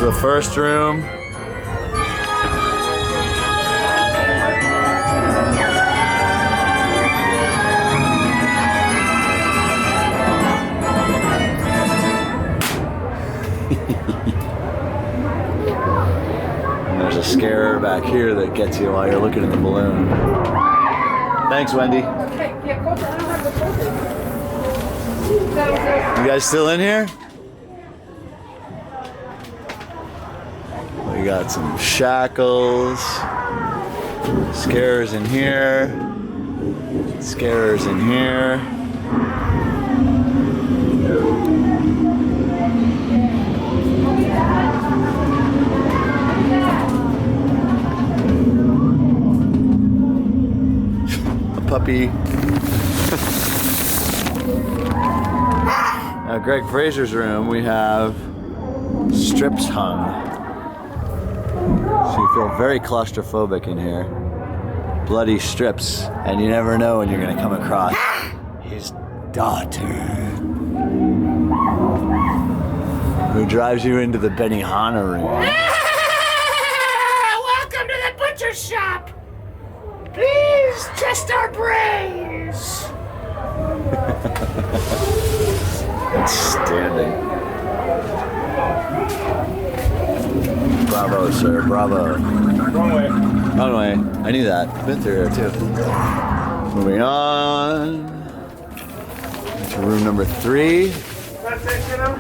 the first room. And there's a scarer back here that gets you while you're looking at the balloon. Thanks, Wendy. You guys still in here? We got some shackles, scarers in here, scarers in here. A puppy. Now, Greg Fraser's room, we have strips hung. So you feel very claustrophobic in here. Bloody strips, and you never know when you're going to come across his daughter, who drives you into the Benihana room. Welcome to the butcher shop. Please test our brains. Outstanding. Bravo, sir. Bravo. Wrong way. Wrong way. I knew that. Been through here too. Moving on to room number 3. That's it, you know?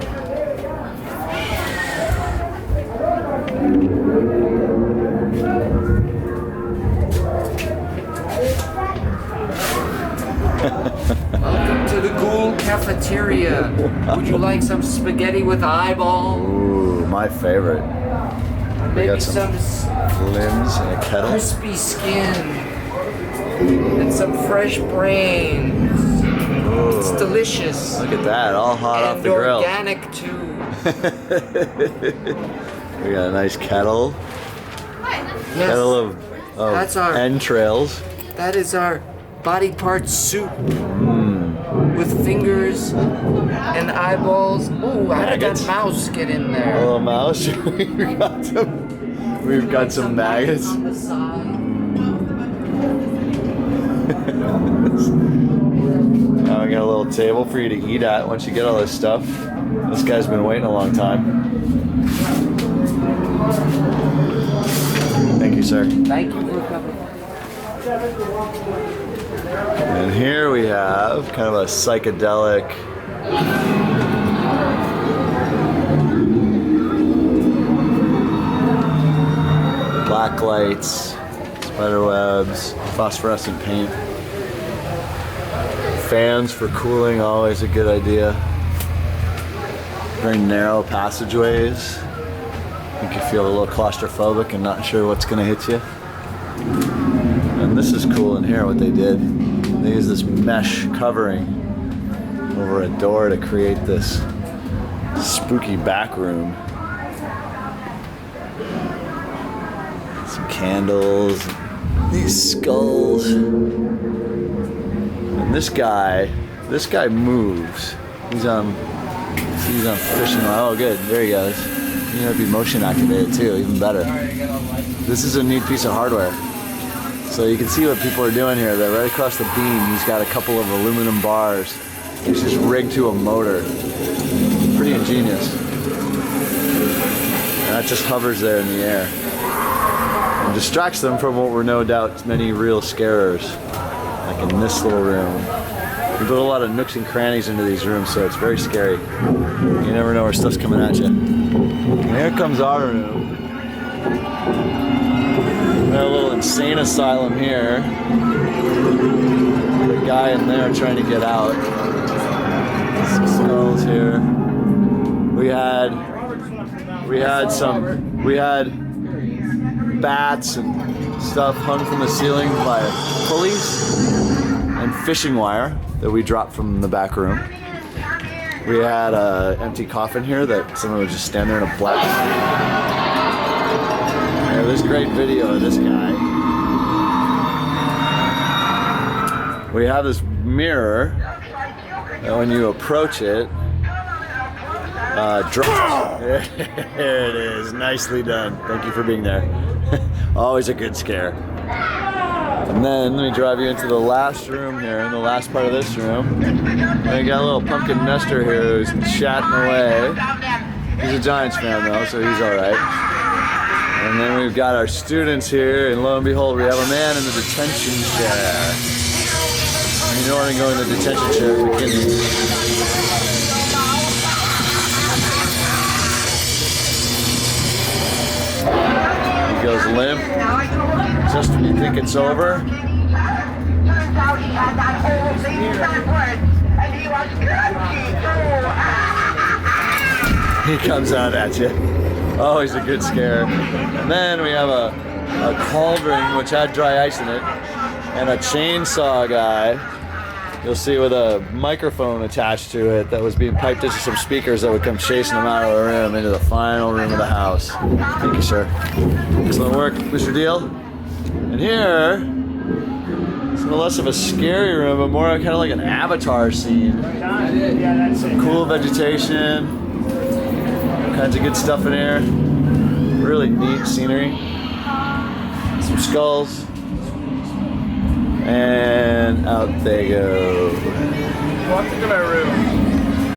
Welcome to the Ghoul Cafeteria. Would you like some spaghetti with eyeball? Ooh, my favorite. We Maybe got some limbs and a kettle. crispy skin and some fresh brains. It's delicious. Look at that, all hot off And the grill. organic too. We got a nice kettle. Yes, Kettle of That's our- entrails. that is our body part soup with fingers and eyeballs. Ooh, how did that Maggots. mouse get in A there? little mouse. We've got some maggots. On the side. Now we got a little table for you to eat at once you get all this stuff. This guy's been waiting a long time. Thank you, sir. Thank you for coming. And here we have kind of a psychedelic black lights, spider webs, phosphorescent paint. Fans for cooling, always a good idea. Very narrow passageways. Make you feel a little claustrophobic and not sure what's gonna hit you. And this is cool in here, what they did. They used this mesh covering over a door to create this spooky back room. Some candles, these skulls. And this guy moves. He's on fishing. Oh, good. There he goes. You might be motion activated too, even better. This is a neat piece of hardware. So you can see what people are doing here. They're right across the beam. He's got a couple of aluminum bars. It's just rigged to a motor. Pretty ingenious. And that just hovers there in the air. And distracts them from what were no doubt many real scarers. Like in this little room. We put a lot of nooks and crannies into these rooms, so it's very scary. You never know where stuff's coming at you. And here comes our room. We got a little insane asylum here. The guy in there trying to get out. Some skulls here. We had bats and stuff hung from the ceiling by pulleys and fishing wire that we dropped from the back room. We had an empty coffin here that someone would just stand there in a black. Yeah, there's great video of this guy. We have this mirror, and when you approach it, Drunk. There it is. Nicely done. Thank you for being there. Always a good scare. And then let me drive you into the last room here, in the last part of this room. We got a little pumpkin nester here who's chatting away. He's a Giants fan though, so he's alright. And then we've got our students here, and lo and behold, we have a man in the detention chair. You know I'm going to the detention chair at McKinley. He goes limp, just when you think it's over. He comes out at you. Oh, he's a good scare. And then we have a cauldron which had dry ice in it, and a chainsaw guy. You'll see with a microphone attached to it that was being piped into some speakers that would come chasing him out of the room into the final room of the house. Thank you, sir. Excellent work, Mr. Deal. And here, it's a little less of a scary room, but more kind of like an Avatar scene. Some cool vegetation, all kinds of good stuff in here. Really neat scenery. Some skulls. And out they go. Walk into my room.